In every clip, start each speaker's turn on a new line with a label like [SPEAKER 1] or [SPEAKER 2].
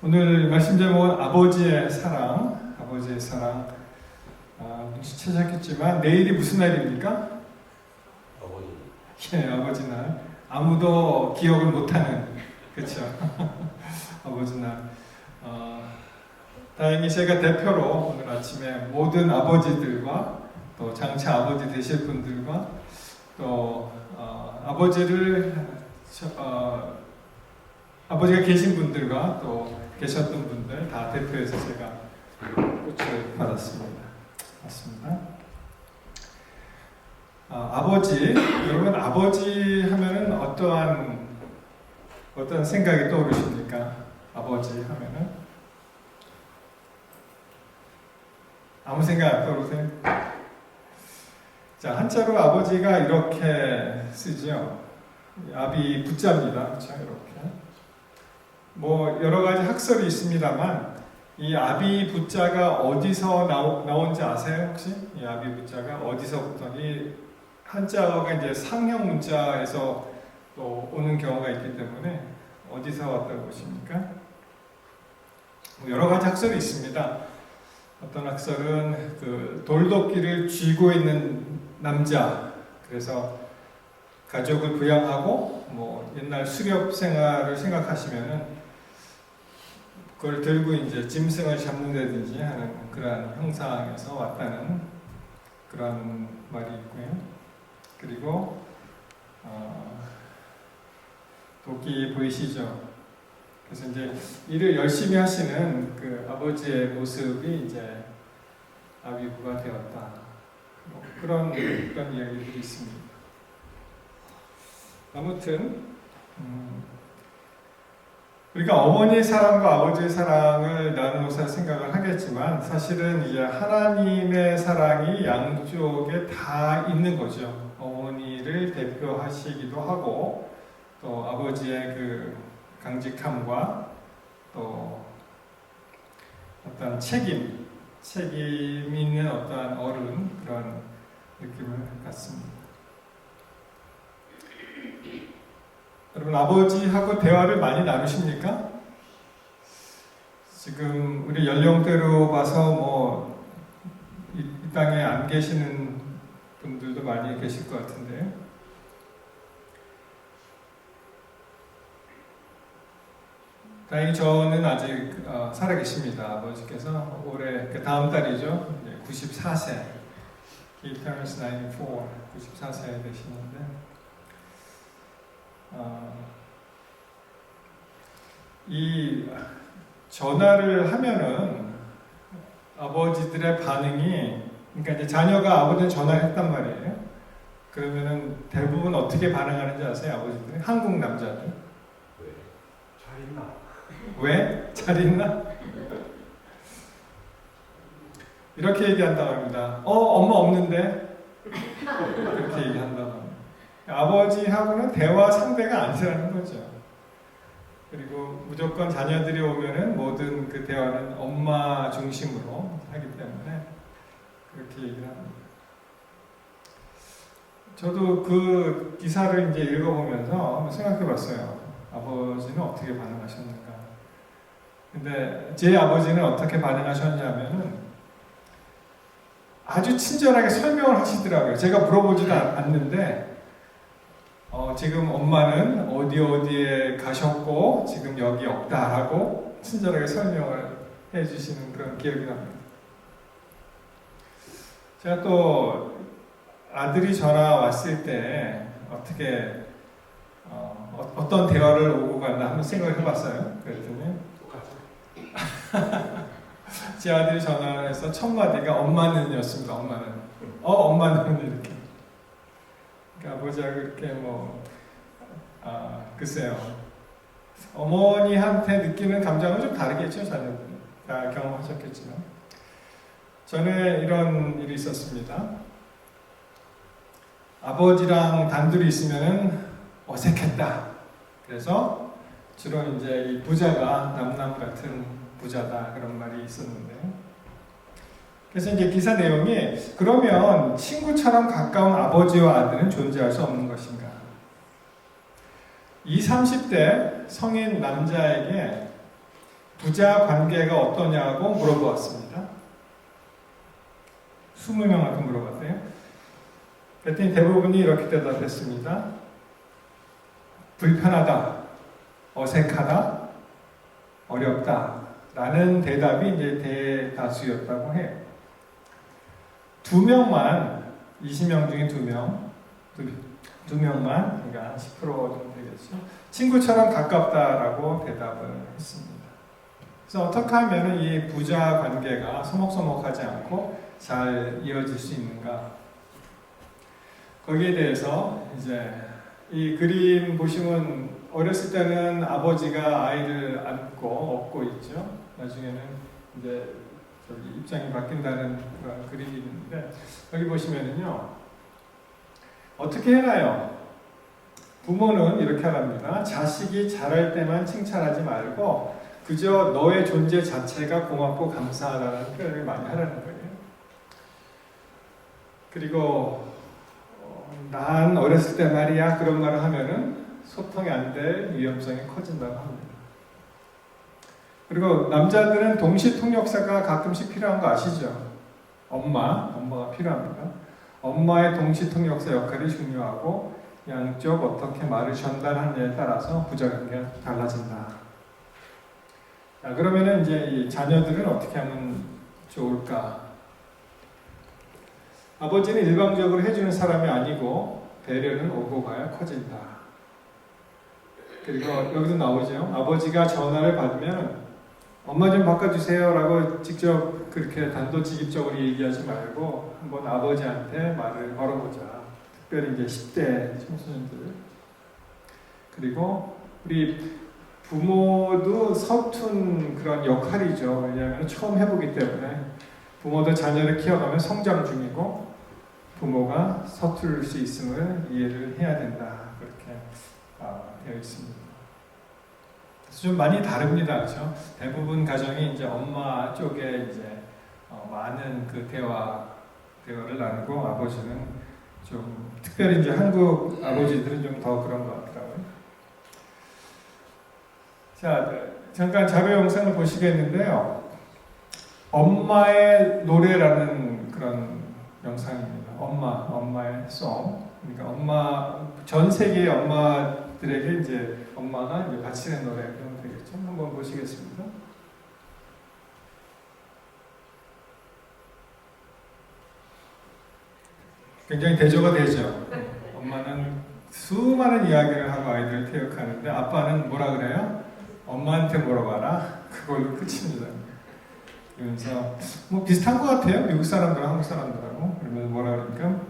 [SPEAKER 1] 오늘 말씀 제목은 아버지의 사랑, 아버지의 사랑. 눈치채셨겠지만 내일이 무슨 날입니까?
[SPEAKER 2] 아버지.
[SPEAKER 1] 예, 아버지 날. 아무도 기억을 못하는, 그렇죠? 아버지 날. 다행히 제가 대표로 오늘 아침에 모든 아버지들과 또 장차 아버지 되실 분들과 또 아버지가 계신 분들과 또 계셨던 분들 다 대표해서 제가 꽃을 받았습니다. 맞습니다. 아버지, 여러분 아버지 하면은 어떤 생각이 떠오르십니까? 아버지 하면은 아무 생각 안 떠오르세요? 자, 한자로 아버지가 이렇게 쓰죠. 아비 부자입니다. 그렇죠? 이렇게. 뭐 여러 가지 학설이 있습니다만 이 아비 부자가 어디서 나온지 아세요? 혹시? 이 아비 부자가 어디서부터 이 한자어가 이제 상형 문자에서 또 오는 경우가 있기 때문에 어디서 왔다고 보십니까? 뭐 여러 가지 학설이 있습니다. 어떤 학설은 그 돌도끼를 쥐고 있는 남자, 그래서 가족을 부양하고 뭐 옛날 수렵 생활을 생각하시면은 그걸 들고 이제 짐승을 잡는다든지 하는 그러한 형상에서 왔다는 그런 말이 있고요. 그리고 도끼 보이시죠? 그래서 이제 일을 열심히 하시는 그 아버지의 모습이 이제 아비부가 되었다. 뭐 그런 이야기들이 있습니다. 아무튼 우리가 어머니의 사랑과 아버지의 사랑을 나누어서 생각을 하겠지만 사실은 이제 하나님의 사랑이 양쪽에 다 있는 거죠. 어머니를 대표하시기도 하고 또 아버지의 그 강직함과 또 어떤 책임 있는 어떠한 어른 그런 느낌을 갖습니다. 여러분 아버지하고 대화를 많이 나누십니까? 지금 우리 연령대로 봐서 뭐 이 땅에 안 계시는 분들도 많이 계실 것 같은데요. 다행히 저는 아직 살아 계십니다. 아버지께서 올해 그 다음 달이죠. 94세. He turns 94. 94세 되시는데 이 전화를 하면은 아버지들의 반응이, 그러니까 이제 자녀가 아버지한테 전화를 했단 말이에요. 그러면은 대부분 어떻게 반응하는지 아세요? 아버지들이? 한국 남자들.
[SPEAKER 2] 잘 있나?
[SPEAKER 1] 왜? 잘 있나? 이렇게 얘기한다고 합니다. 엄마 없는데? 이렇게 얘기한다고 합니다. 아버지하고는 대화 상대가 아니라는 거죠. 그리고 무조건 자녀들이 오면은 모든 그 대화는 엄마 중심으로 하기 때문에 그렇게 얘기를 합니다. 저도 그 기사를 이제 읽어보면서 한번 생각해 봤어요. 아버지는 어떻게 반응하셨는가. 근데 제 아버지는 어떻게 반응하셨냐면은 아주 친절하게 설명을 하시더라고요. 제가 물어보지도 않는데 지금 엄마는 어디에 가셨고 지금 여기 없다 하고 친절하게 설명을 해주시는 그런 기억이 납니다. 제가 또 아들이 전화 왔을 때 어떻게 어떤 대화를 오고 갔나 한번 생각을 해봤어요. 그랬더니 제 아들이 전화해서 첫 마디가 엄마는 였습니다. 엄마는 이렇게. 그러니까 아버지하고 이렇게 글쎄요. 어머니한테 느끼는 감정은 좀 다르겠죠. 자녀들 다 경험하셨겠지만 전에 이런 일이 있었습니다. 아버지랑 단둘이 있으면은 어색했다. 그래서 주로 이제 이 부자가 남남 같은 부자다 그런 말이 있었는데, 그래서 이제 기사 내용이 그러면 친구처럼 가까운 아버지와 아들은 존재할 수 없는 것인가? 20, 30대 성인 남자에게 부자 관계가 어떠냐고 물어보았습니다. 20명한테 물어봤대요. 그랬더니 대부분이 이렇게 대답했습니다. 불편하다, 어색하다, 어렵다 라는 대답이 이제 대다수였다고 해요. 2명만, 20명 중에 2명만, 그러니까 한 10% 정도 되겠죠. 친구처럼 가깝다라고 대답을 했습니다. 그래서 어떻게 하면 이 부자 관계가 서먹서먹하지 않고 잘 이어질 수 있는가? 거기에 대해서 이제 이 그림 보시면 어렸을 때는 아버지가 아이를 안고 업고 있죠. 나중에는 이제 저기 입장이 바뀐다는 그런 그림이 있는데 여기 보시면은요 어떻게 해나요? 부모는 이렇게 하랍니다. 자식이 잘할 때만 칭찬하지 말고 그저 너의 존재 자체가 고맙고 감사하다는 표현을 많이 하라는 거예요. 그리고 난 어렸을 때 말이야 그런 말을 하면은 소통이 안 될 위험성이 커진다고 합니다. 그리고 남자들은 동시 통역사가 가끔씩 필요한 거 아시죠? 엄마가 필요합니다. 엄마의 동시 통역사 역할이 중요하고 양쪽 어떻게 말을 전달하느냐에 따라서 부자관계가 달라진다. 자, 그러면은 이제 이 자녀들은 어떻게 하면 좋을까? 아버지는 일방적으로 해주는 사람이 아니고 배려는 오고 가야 커진다. 그리고 여기도 나오죠. 아버지가 전화를 받으면 엄마 좀 바꿔주세요 라고 직접 그렇게 단도직입적으로 얘기하지 말고 한번 아버지한테 말을 걸어보자. 특별히 이제 10대 청소년들. 그리고 우리 부모도 서툰 그런 역할이죠. 왜냐하면 처음 해보기 때문에 부모도 자녀를 키워가면 성장 중이고 부모가 서툴 수 있음을 이해를 해야 된다. 그렇게 되어 있습니다. 그래서 좀 많이 다릅니다. 그렇죠? 대부분 가정이 이제 엄마 쪽에 이제 많은 그 대화를 나누고 아버지는 좀 특별히 이제 한국 아버지들은 좀 더 그런 것 같더라고요. 자, 잠깐 자료 영상을 보시겠는데요. 엄마의 노래라는 그런 영상입니다. 엄마의 송. 그러니까 전 세계의 엄마들에게 이제 엄마가 이제 바치는 노래 그러면 되겠죠. 한번 보시겠습니다. 굉장히 대조가 되죠. 엄마는 수많은 이야기를 하고 아이들을 태육하는데 아빠는 뭐라 그래요? 엄마한테 물어봐라. 그걸로 끝입니다. 그래서 뭐 비슷한 것 같아요. 미국 사람들하고 한국 사람들하고. 그러면 뭐라 그러니까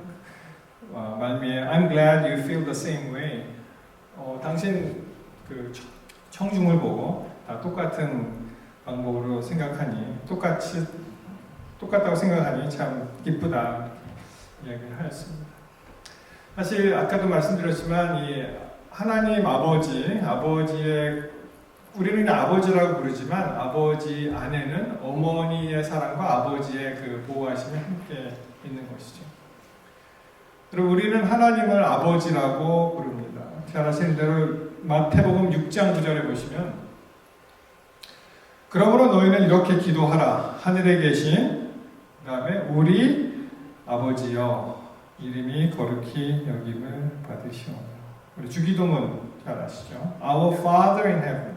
[SPEAKER 1] 말미에 I'm glad you feel the same way. 당신 그 청중을 보고 다 똑같은 방법으로 생각하니 똑같다고 생각하니 참 기쁘다 이야기를 하였습니다. 사실 아까도 말씀드렸지만 이 하나님 아버지의 우리는 아버지라고 부르지만 아버지 안에는 어머니의 사랑과 아버지의 그 보호하심이 함께 있는 것이죠. 그리고 우리는 하나님을 아버지라고 부릅니다. 잘 아시는 대로 마태복음 6장 9절에 보시면 그러므로 너희는 이렇게 기도하라. 하늘에 계신 그 다음에 우리 아버지여 이름이 거룩히 여김을 받으시오며. 우리 주기도문 잘 아시죠? Our Father in Heaven.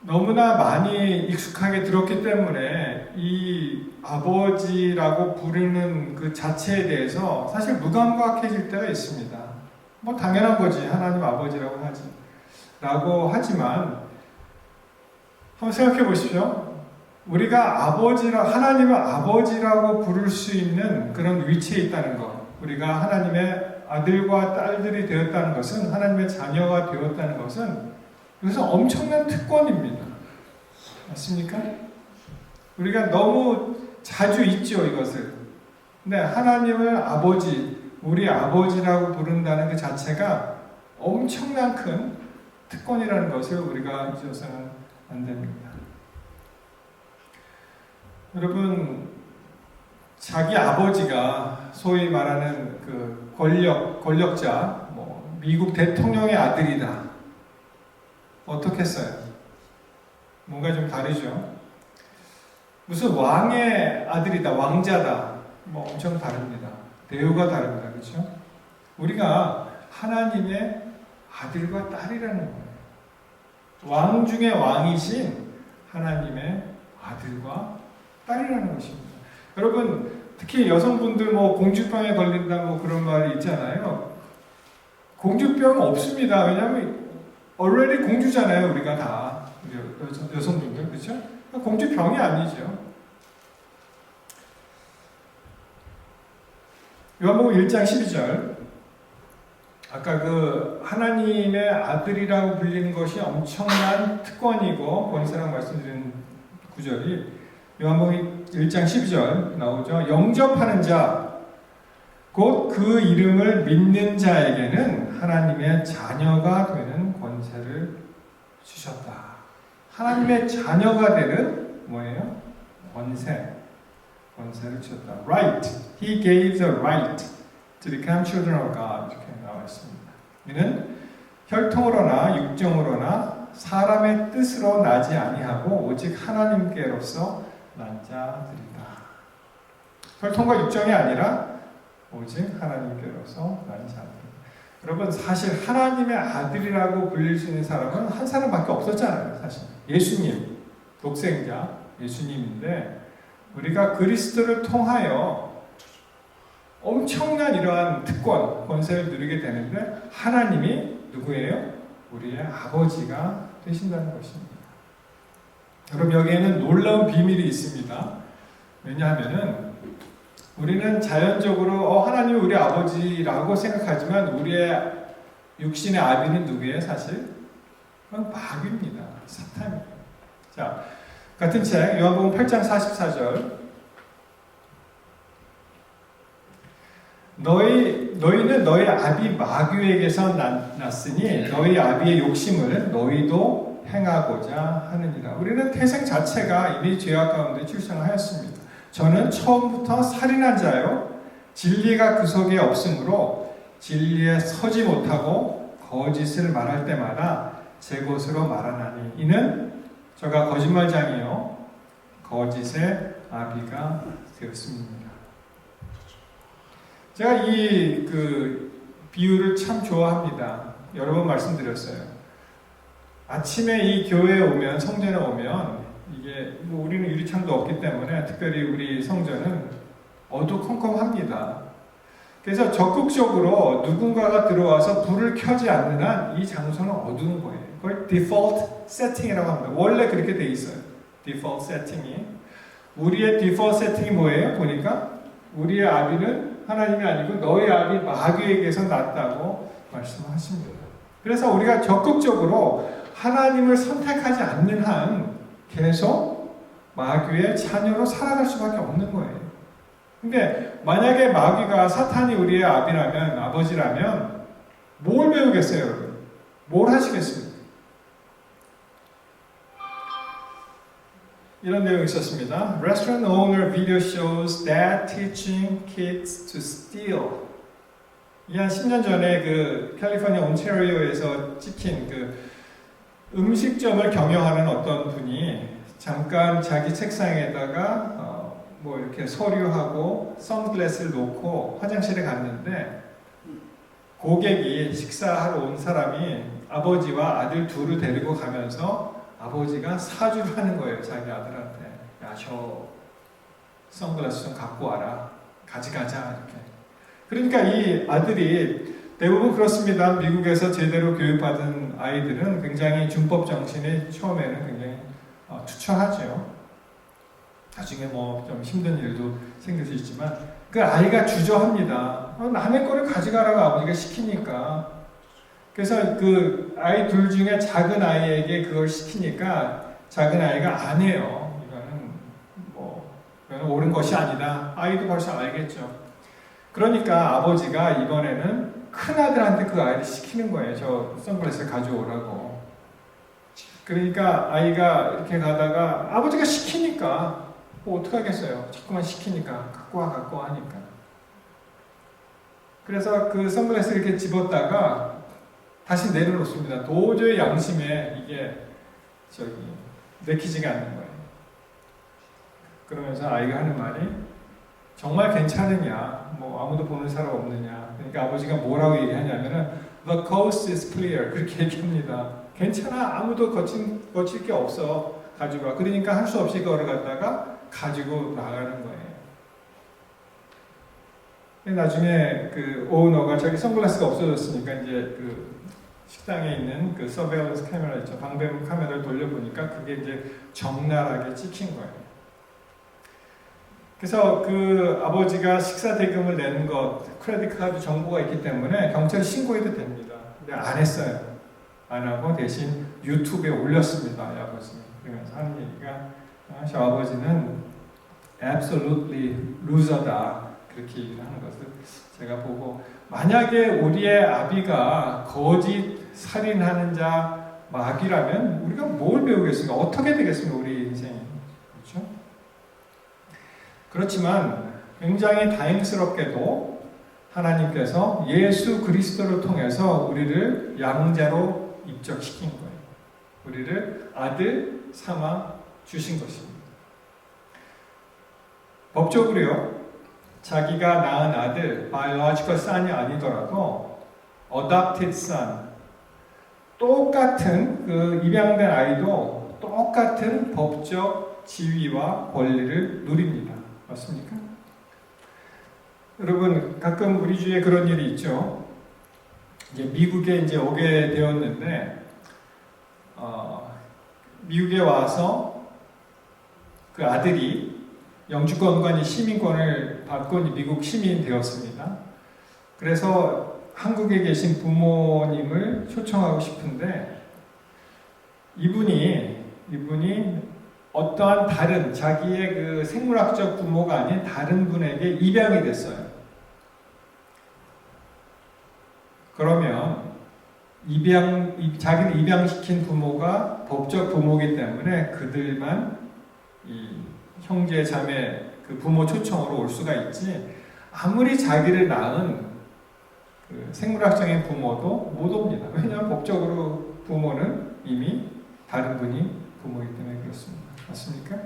[SPEAKER 1] 너무나 많이 익숙하게 들었기 때문에 이 아버지라고 부르는 그 자체에 대해서 사실 무감각해질 때가 있습니다. 뭐 당연한 거지. 하나님 아버지라고 하지. 라고 하지만 한번 생각해 보십시오. 우리가 하나님을 아버지라고 부를 수 있는 그런 위치에 있다는 것. 우리가 하나님의 아들과 딸들이 되었다는 것은 하나님의 자녀가 되었다는 것은 이것은 엄청난 특권입니다. 맞습니까? 우리가 너무 자주 잊죠, 이것을. 근데 하나님을 우리 아버지라고 부른다는 그 자체가 엄청난 큰 특권이라는 것을 우리가 잊어서는 안 됩니다. 여러분, 자기 아버지가 소위 말하는 그 권력자, 미국 대통령의 아들이다. 어떻게 했어요? 뭔가 좀 다르죠. 무슨 왕의 아들이다, 왕자다, 뭐 엄청 다릅니다. 대우가 다릅니다. 그렇죠? 우리가 하나님의 아들과 딸이라는 거예요. 왕 중에 왕이신 하나님의 아들과 딸이라는 것입니다. 여러분, 특히 여성분들 뭐 공주병에 걸린다 뭐 그런 말이 있잖아요. 공주병 없습니다. 왜냐하면 already 공주잖아요. 우리가 다 여성분들, 그렇죠? 공주병이 아니죠. 요한복음 1장 12절. 아까 그 하나님의 아들이라고 불리는 것이 엄청난 특권이고 권세라고 말씀드린 구절이 요한복음 1장 12절 나오죠. 영접하는 자, 곧 그 이름을 믿는 자에게는 하나님의 자녀가 되는 권세를 주셨다. 하나님의 자녀가 되는 뭐예요? 권세를 주셨다. Right. He gave the right to become children of God. 이렇게 나와 있습니다. 이는 혈통으로나 육정으로나 사람의 뜻으로 나지 아니하고 오직 하나님께로서 난 자들이다. 혈통과 육정이 아니라 오직 하나님께로서 난 자들. 여러분, 사실 하나님의 아들이라고 불릴 수 있는 사람은 한 사람밖에 없었잖아요. 사실 예수님, 독생자 예수님인데 우리가 그리스도를 통하여 엄청난 이러한 특권, 권세를 누리게 되는데 하나님이 누구예요? 우리의 아버지가 되신다는 것입니다. 여러분, 여기에는 놀라운 비밀이 있습니다. 왜냐하면은 우리는 자연적으로 하나님이 우리 아버지라고 생각하지만 우리의 육신의 아비는 누구예요? 사실 그건 마귀입니다. 사탄입니다. 자, 같은 책 요한복음 8장 44절. 너희는 너희 아비 마귀에게서 났으니 너희 아비의 욕심을 너희도 행하고자 하느니라. 우리는 태생 자체가 이미 죄악 가운데 출생하였습니다. 저는 처음부터 살인한 자요 진리가 그 속에 없으므로 진리에 서지 못하고 거짓을 말할 때마다 제 것으로 말하나니 이는 저가 거짓말장이요 거짓의 아비가 되었습니다. 제가 이 비유를 참 좋아합니다. 여러 번 말씀드렸어요. 아침에 이 교회에 오면, 성전에 오면 이게 뭐 우리는 유리창도 없기 때문에 특별히 우리 성전은 어두컴컴합니다. 그래서 적극적으로 누군가가 들어와서 불을 켜지 않는 한 이 장소는 어두운 거예요. 그걸 디폴트 세팅이라고 합니다. 원래 그렇게 돼 있어요. 디폴트 세팅이. 우리의 디폴트 세팅이 뭐예요? 보니까 우리의 아비는 하나님이 아니고 너의 아비 마귀에게서 났다고 말씀하십니다. 그래서 우리가 적극적으로 하나님을 선택하지 않는 한 계속 마귀의 자녀로 살아갈 수밖에 없는 거예요. 근데 만약에 마귀가 사탄이 우리의 아버지라면 뭘 배우겠어요, 여러분? 뭘 하시겠습니까? 이런 내용이 있었습니다. Restaurant owner video shows dad teaching kids to steal. 이 한 10년 전에 그 캘리포니아 온타리오에서 찍힌 그 음식점을 경영하는 어떤 분이 잠깐 자기 책상에다가 뭐 이렇게 서류하고 선글라스를 놓고 화장실에 갔는데 고객이 식사하러 온 사람이 아버지와 아들 둘을 데리고 가면서 아버지가 사주를 하는 거예요. 자기 아들한테. 야, 저 선글라스 좀 갖고 와라. 가져가자. 이렇게. 그러니까 이 아들이 대부분 그렇습니다. 미국에서 제대로 교육받은 아이들은 굉장히 준법 정신이 처음에는 굉장히 투철하죠. 나중에 뭐 좀 힘든 일도 생길 수 있지만 그 아이가 주저합니다. 남의 거를 가져가라고 아버지가 시키니까. 그래서 그 아이 둘 중에 작은 아이에게 그걸 시키니까 작은 아이가 안 해요. 이거는 옳은 것이 아니다. 아이도 벌써 알겠죠. 그러니까 아버지가 이번에는 큰 아들한테 그 아이를 시키는 거예요. 저 선글라스 가져오라고. 그러니까 아이가 이렇게 가다가 아버지가 시키니까 뭐 어떡하겠어요. 자꾸만 시키니까 갖고 와 하니까. 그래서 그 선글라스 이렇게 집었다가 다시 내려놓습니다. 도저히 양심에 이게 내키지가 않는 거예요. 그러면서 아이가 하는 말이 정말 괜찮으냐? 뭐 아무도 보는 사람 없느냐? 그러니까 아버지가 뭐라고 얘기하냐면은 The coast is clear. 그렇게 얘기합니다. 괜찮아. 아무도 거칠 게 없어. 가지고 와. 그러니까 할 수 없이 걸어갔다가 가지고 나가는 거예요. 나중에 그 오너가 자기 선글라스가 없어졌으니까 이제 그 식당에 있는 그 서베일런스 카메라 있죠. 방범 카메라를 돌려보니까 그게 이제 적나라하게 찍힌 거예요. 그래서 그 아버지가 식사 대금을 낸 것, 크레딧 카드 정보가 있기 때문에 경찰에 신고해도 됩니다. 근데 안 했어요. 안 하고 대신 유튜브에 올렸습니다. 이 아버지. 그러면서 하는 얘기가 저 아버지는 absolutely loser다. 그렇게 얘기를 하는 것을 제가 보고 만약에 우리의 아비가 거짓 살인하는 자 마귀라면 우리가 뭘 배우겠습니까? 어떻게 되겠습니까? 우리 인생이. 그렇죠? 그렇지만 굉장히 다행스럽게도 하나님께서 예수 그리스도를 통해서 우리를 양자로 입적시킨 거예요. 우리를 아들 삼아 주신 것입니다. 법적으로요. 자기가 낳은 아들, biological son이 아니더라도 adopted son, 똑같은 그 입양된 아이도 똑같은 법적 지위와 권리를 누립니다. 맞습니까? 여러분 가끔 우리 주위에 그런 일이 있죠. 이제 미국에 이제 오게 되었는데 미국에 와서 그 아들이 영주권과 시민권을 받고 미국 시민이 되었습니다. 그래서 한국에 계신 부모님을 초청하고 싶은데 이분이 어떠한 다른 자기의 그 생물학적 부모가 아닌 다른 분에게 입양이 됐어요. 그러면 자기를 입양시킨 부모가 법적 부모이기 때문에 그들만 이 형제 자매 그 부모 초청으로 올 수가 있지 아무리 자기를 낳은 그 생물학적인 부모도 못 옵니다. 왜냐하면 법적으로 부모는 이미 다른 분이 부모이기 때문에 그렇습니다. 맞습니까?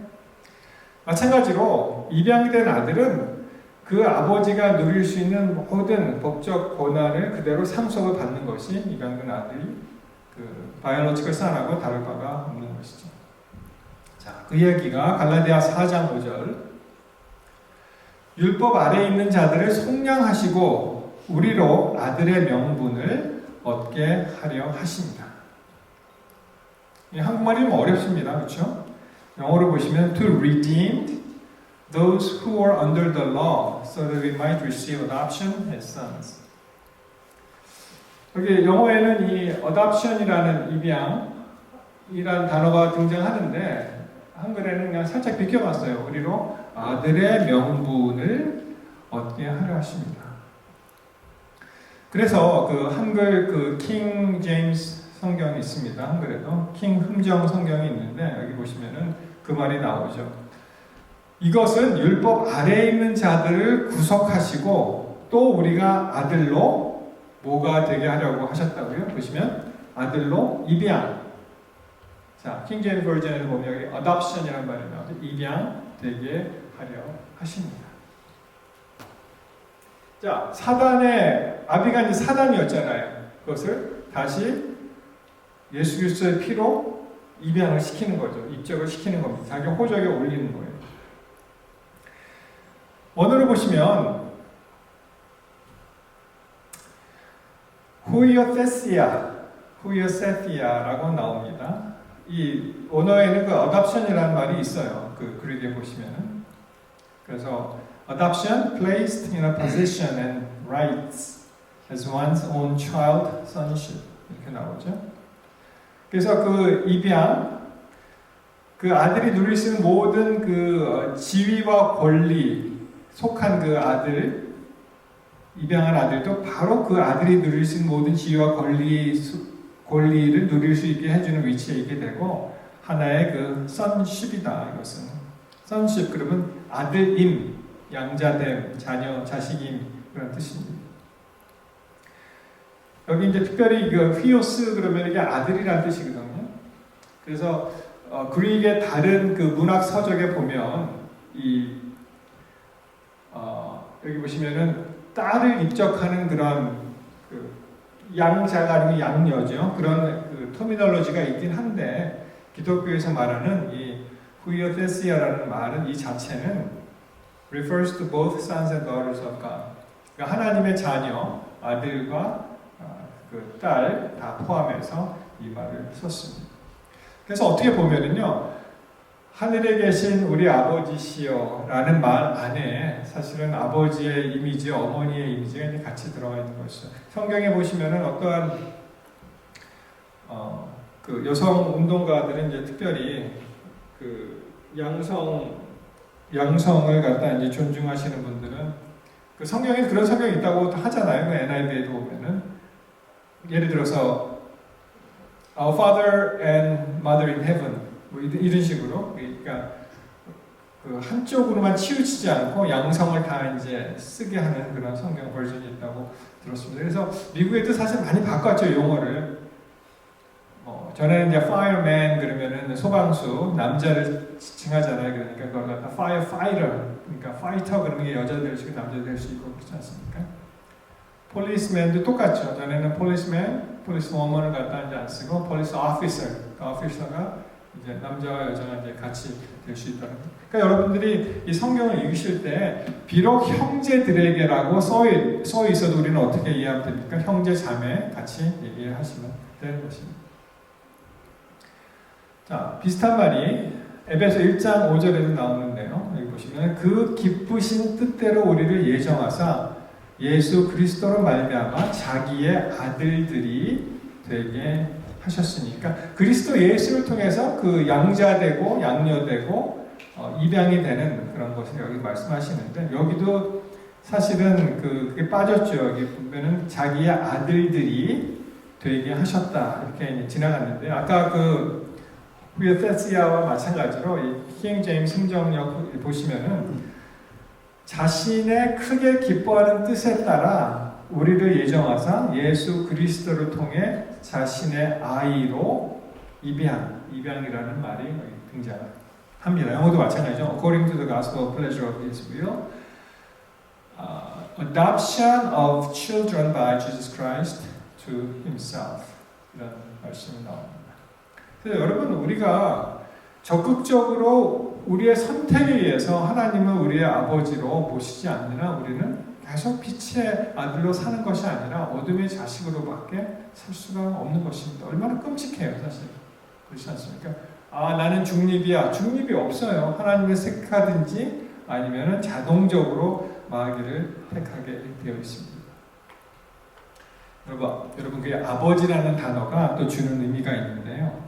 [SPEAKER 1] 마찬가지로 입양된 아들은 그 아버지가 누릴 수 있는 모든 법적 권한을 그대로 상속을 받는 것이 입양된 아들이 그 바이올로지컬 선하고 다를 바가 없는 것이죠. 자, 그 이야기가 갈라디아 4장 5절 율법 아래에 있는 자들을 속량하시고 우리로 아들의 명분을 얻게 하려 하십니다. 한국말이 좀 어렵습니다. 그렇죠? 영어로 보시면 to redeem those who are under the law so that we might receive adoption as sons. 여기 영어에는 이 adoption이라는 입양이라는 단어가 등장하는데 한글에는 그냥 살짝 비껴봤어요. 우리로 아들의 명분을 얻게 하려 하십니다. 그래서 그 한글 그 킹 제임스 성경이 있습니다. 한글에도 킹 흠정 성경이 있는데 여기 보시면은 그 말이 나오죠. 이것은 율법 아래에 있는 자들을 구속하시고 또 우리가 아들로 뭐가 되게 하려고 하셨다고요? 보시면 아들로 입양. 자, 킹 제임스 버전에서 보면 여기 adoption이라는 말이 나오죠. 입양 되게 하려 하십니다. 자, 사단의 아비가 이제 사단이었잖아요. 그것을 다시 예수 그리스도의 피로 입양을 시키는 거죠. 입적을 시키는 겁니다. 자기 호적에 올리는 거예요. 원어를 보시면 후이오세시아라고 나옵니다. 이 원어에는 그 adoption이라는 말이 있어요. 그 그리게 보시면은 그래서 adoption placed in a position and rights as one's own child sonship 이렇게 나오죠. 그래서 그 입양 그 아들이 누릴 수 있는 모든 그 지위와 권리 속한 그 아들 입양한 아들도 바로 그 아들이 누릴 수 있는 모든 지위와 권리를 누릴 수 있게 해주는 위치에 있게 되고 하나의 그 sonship이다. 이것은 sonship 그러면 아들임, 양자됨, 자녀, 자식임 그런 뜻입니다. 여기 이제 특별히 그 휘오스 그러면 이게 아들이라는 뜻이거든요. 그래서 그릭의 다른 그 문학 서적에 보면 여기 보시면은 딸을 입적하는 그런 그 양자가 아니고 양녀죠. 그런 그 터미널로지가 있긴 한데 기독교에서 말하는 이 후이오테시아라는 말은 이 자체는 refers to both sons and daughters of God. 그러니까 하나님의 자녀, 아들과 그 딸 다 포함해서 이 말을 썼습니다. 그래서 어떻게 보면은요, 하늘에 계신 우리 아버지시여 라는 말 안에 사실은 아버지의 이미지, 어머니의 이미지가 이제 같이 들어가 있는 것이죠. 성경에 보시면은 어떠한 그 여성 운동가들은 이제 특별히 그 양성을 갖다 이제 존중하시는 분들은 그 성경에 그런 성경이 있다고 하잖아요. 그 NIV에도 보면은 예를 들어서 Our Father and Mother in Heaven 뭐 이런 식으로 그러니까 그 한쪽으로만 치우치지 않고 양성을 다 이제 쓰게 하는 그런 성경 버전이 있다고 들었습니다. 그래서 미국에도 사실 많이 바꿨죠 용어를. 전에는 이제 fireman 그러면은 소방수 남자를 칭하잖아요. 그러니까 그걸 갖다 firefighter 그러니까 fighter 그러면 게 여자 될 수 있고 남자 될 수 있고 그렇지 않습니까? policeman도 똑같죠. 전에는 policeman, policewoman을 갖다 이제 안 쓰고 police officer, officer가 이제 남자와 여자가 이제 같이 될 수 있다는 거예요. 그러니까 여러분들이 이 성경을 읽으실 때 비록 형제들에게라고 써 있어도 우리는 어떻게 이해하면 됩니까? 형제 자매 같이 얘기하시면 되는 것입니다. 자, 비슷한 말이 에베소 1장 5절에도 나오는데요. 여기 보시면 그 기쁘신 뜻대로 우리를 예정하사 예수 그리스도로 말미암아 자기의 아들들이 되게 하셨으니까 그리스도 예수를 통해서 그 양자되고 양녀되고 입양이 되는 그런 것을 여기 말씀하시는데 여기도 사실은 그게 빠졌죠. 여기 보면은 자기의 아들들이 되게 하셨다 이렇게 지나갔는데 아까 그 후이오테시아와 마찬가지로 이 킹 제임스 성경역 보시면은 자신의 크게 기뻐하는 뜻에 따라 우리를 예정하사 예수 그리스도를 통해 자신의 아이로 입양이라는 말이 등장합니다. 영어도 마찬가지죠. According to the gospel pleasure of His will, adoption of children by Jesus Christ to Himself 이런 말씀이 나옵니다. 그래서 여러분 우리가 적극적으로 우리의 선택에 의해서 하나님을 우리의 아버지로 모시지 않느냐 우리는 계속 빛의 아들로 사는 것이 아니라 어둠의 자식으로밖에 살 수가 없는 것입니다. 얼마나 끔찍해요 사실. 그렇지 않습니까? 나는 중립이야. 중립이 없어요. 하나님을 택하든지 아니면 자동적으로 마귀를 택하게 되어 있습니다. 여러분 그 아버지라는 단어가 또 주는 의미가 있는데요.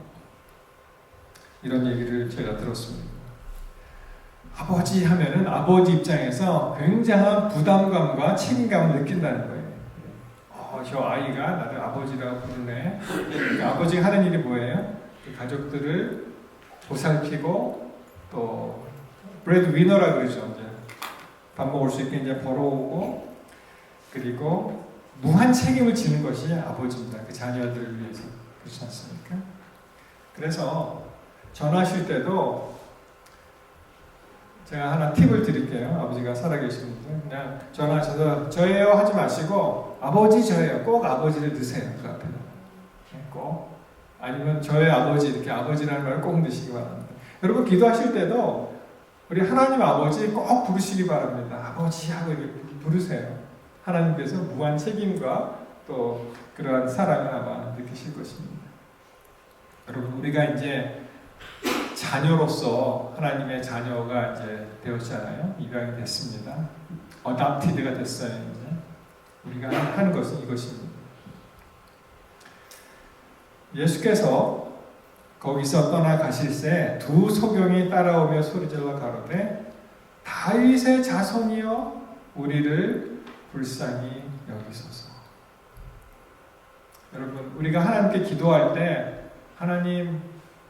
[SPEAKER 1] 이런 얘기를 제가 들었습니다. 아버지 하면은 아버지 입장에서 굉장한 부담감과 책임감을 느낀다는 거예요. 저 아이가 나를 아버지라고 부르네. 그러니까 아버지가 하는 일이 뭐예요? 그 가족들을 보살피고 또 브레드 위너라 그러죠. 이제 밥 먹을 수 있게 이제 벌어오고 그리고 무한 책임을 지는 것이 아버지입니다. 그 자녀들을 위해서. 그렇지 않습니까? 그래서 전화하실 때도 제가 하나 팁을 드릴게요. 아버지가 살아계신 분들 그냥 전화하셔서 저예요 하지 마시고 아버지 저예요. 꼭 아버지를 넣으세요. 그 앞에다. 꼭. 아니면 저의 아버지 이렇게 아버지라는 말을 꼭 넣으시기 바랍니다. 여러분 기도하실 때도 우리 하나님 아버지 꼭 부르시기 바랍니다. 아버지 하고 이렇게 부르세요. 하나님께서 무한 책임과 또 그러한 사랑을 아마 느끼실 것입니다. 여러분 우리가 이제 자녀로서 하나님의 자녀가 이제 되었잖아요. 입양이 됐습니다. 어답티드가 됐어요. 이제 우리가 하는 것은 이것입니다. 예수께서 거기서 떠나가실새 두 소경이 따라오며 소리질러 가로되 다윗의 자손이여 우리를 불쌍히 여기소서. 여러분 우리가 하나님께 기도할 때 하나님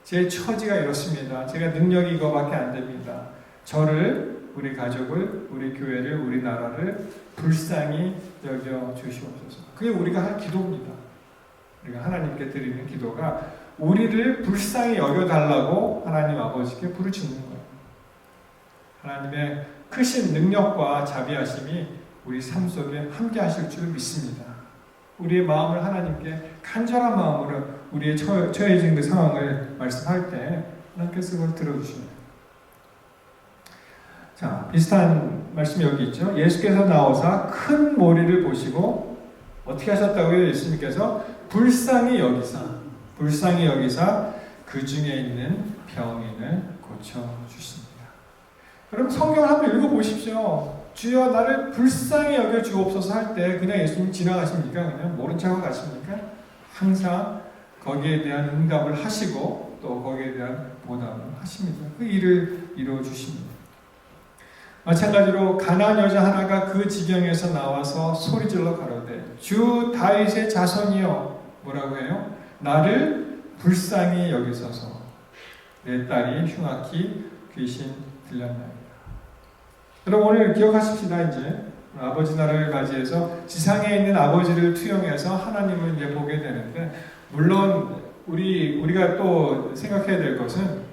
[SPEAKER 1] 제 처지가 이렇습니다. 제가 능력이 이거밖에 안 됩니다. 저를, 우리 가족을, 우리 교회를, 우리 나라를 불쌍히 여겨 주시옵소서. 그게 우리가 할 기도입니다. 우리가 하나님께 드리는 기도가 우리를 불쌍히 여겨달라고 하나님 아버지께 부르짖는 거예요. 하나님의 크신 능력과 자비하심이 우리 삶 속에 함께 하실 줄 믿습니다. 우리의 마음을 하나님께 간절한 마음으로 우리의 처해진 그 상황을 말씀할 때 하나님께서 그걸 들어주십니다. 자, 비슷한 말씀이 여기 있죠. 예수께서 나오사 큰 모리를 보시고 어떻게 하셨다고요? 예수님께서 불쌍히 여기사 그 중에 있는 병인을 고쳐주십니다. 여러분 성경을 한번 읽어보십시오. 주여 나를 불쌍히 여겨주옵소서 할 때 그냥 예수님 지나가십니까? 그냥 모른 척하고 가십니까? 항상 거기에 대한 응답을 하시고 또 거기에 대한 보답을 하십니다. 그 일을 이루어주십니다. 마찬가지로 가나안 여자 하나가 그 지경에서 나와서 소리질러 가로되 주 다윗의 자손이여 뭐라고 해요? 나를 불쌍히 여기소서 내 딸이 흉악히 귀신 들렸나이다. 여러분 오늘 기억하십시다. 이제 아버지 나라를 맞이해서 지상에 있는 아버지를 투영해서 하나님을 이제 보게 되는데 물론 우리가 또 생각해야 될 것은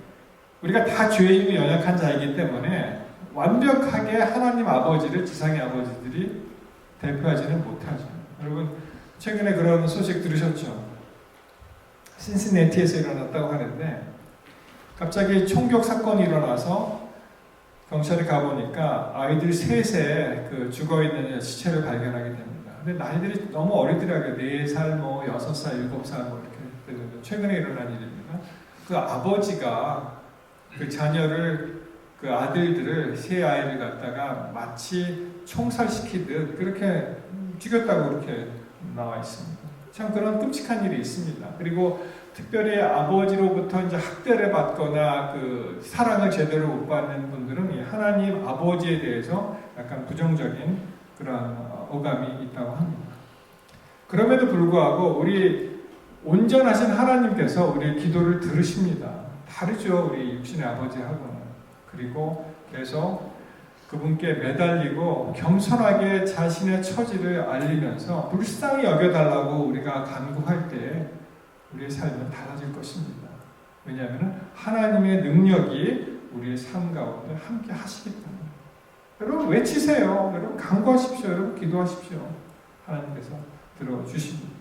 [SPEAKER 1] 우리가 다 죄인이 연약한 자이기 때문에 완벽하게 하나님 아버지를 지상의 아버지들이 대표하지는 못하죠. 여러분 최근에 그런 소식 들으셨죠? 신시내티에서 일어났다고 하는데 갑자기 총격 사건이 일어나서 경찰에 가보니까 아이들 셋의 그 죽어있는 시체를 발견하게 됩니다. 근데 나이들이 너무 어리더라고요. 4살, 6살, 7살 이렇게 되는데 최근에 일어난 일입니다. 그 아버지가 그 자녀를 그 아들들을 세 아이를 갖다가 마치 총살시키듯 그렇게 죽였다고 그렇게 나와 있습니다. 참 그런 끔찍한 일이 있습니다. 그리고 특별히 아버지로부터 이제 학대를 받거나 그 사랑을 제대로 못 받는 분들은 이 하나님 아버지에 대해서 약간 부정적인 그런 어감이 있다고 합니다. 그럼에도 불구하고 우리 온전하신 하나님께서 우리의 기도를 들으십니다. 다르죠, 우리 육신의 아버지하고는. 그리고 계속 그분께 매달리고 겸손하게 자신의 처지를 알리면서 불쌍히 여겨달라고 우리가 간구할 때 우리의 삶은 달라질 것입니다. 왜냐하면 하나님의 능력이 우리의 삶 가운데 함께 하시기 때문에. 여러분 외치세요. 여러분 간구하십시오. 여러분 기도하십시오. 하나님께서 들어주십니다.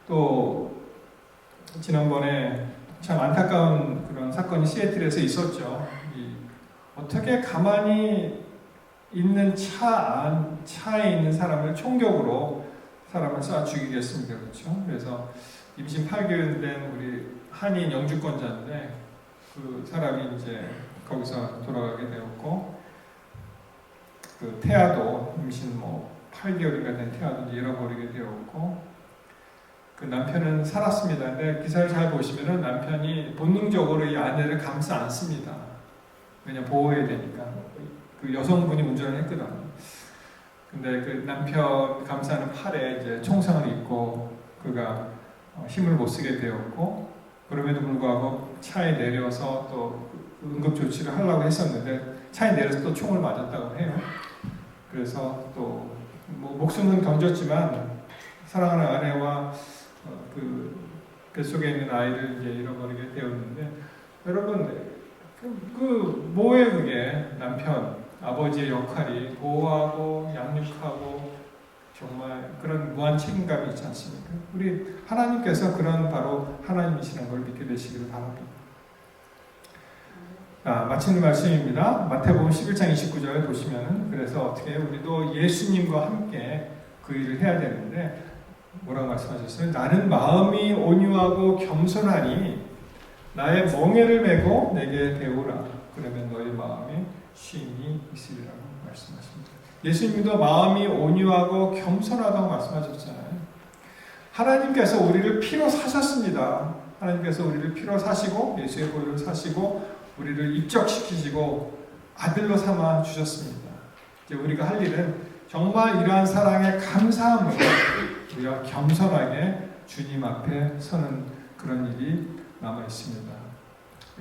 [SPEAKER 1] 또 지난번에 참 안타까운 그런 사건이 시애틀에서 있었죠. 어떻게 가만히 있는 차에 있는 사람을 총격으로 사람을 쏴 죽이겠습니까? 그렇죠? 그래서 임신 8개월 된 우리 한인 영주권자인데 그 사람이 이제 거기서 돌아가게 되었고 그 태아도 임신 8개월인가 된 태아도 잃어버리게 되었고 그 남편은 살았습니다. 근데 기사를 잘 보시면은 남편이 본능적으로 이 아내를 감싸 안습니다. 왜냐 보호해야 되니까. 그 여성분이 운전을 했거든요. 근데 그 남편 감싸는 팔에 이제 총상을 입고 그가 힘을 못 쓰게 되었고 그럼에도 불구하고 차에 내려서 또 응급 조치를 하려고 했었는데 차에 내려서 또 총을 맞았다고 해요. 그래서 또 목숨은 건졌지만 사랑하는 아내와 그 뱃속에 있는 아이를 이제 잃어버리게 되었는데 여러분 뭐예요 그게 남편 아버지의 역할이 보호하고 양육하고 정말 그런 무한 책임감이 있지 않습니까? 우리 하나님께서 그런 바로 하나님이시라는 걸 믿게 되시기를 바랍니다. 마치는 말씀입니다. 마태복음 11장 29절 보시면은 그래서 어떻게 우리도 예수님과 함께 그 일을 해야 되는데 뭐라고 말씀하셨어요? 나는 마음이 온유하고 겸손하니 나의 멍에를 메고 내게 배우라. 그러면 너의 마음에 쉼이 있으리라고 말씀하십니다. 예수님도 마음이 온유하고 겸손하다고 말씀하셨잖아요. 하나님께서 우리를 피로 사셨습니다. 하나님께서 우리를 피로 사시고 예수의 보혈을 사시고 우리를 입적시키시고 아들로 삼아 주셨습니다. 이제 우리가 할 일은 정말 이러한 사랑에 감사함으로 우리가 겸손하게 주님 앞에 서는 그런 일이 남아 있습니다.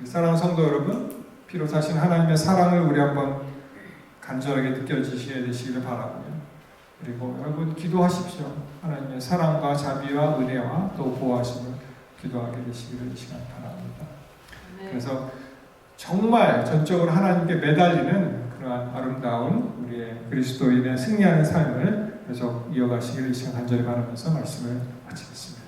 [SPEAKER 1] 사랑하는 성도 여러분, 피로 사신 하나님의 사랑을 우리 한번 간절하게 느껴지시게 되시기를 바라고요. 그리고 여러분 기도하십시오. 하나님의 사랑과 자비와 은혜와 또 보호하심을 기도하게 되시기를 이 시간 바랍니다.
[SPEAKER 3] 네.
[SPEAKER 1] 그래서 정말 전적으로 하나님께 매달리는 그러한 아름다운 우리의 그리스도인의 승리하는 삶을 계속 이어가시기를 이 시간 간절히 바라면서 말씀을 마치겠습니다.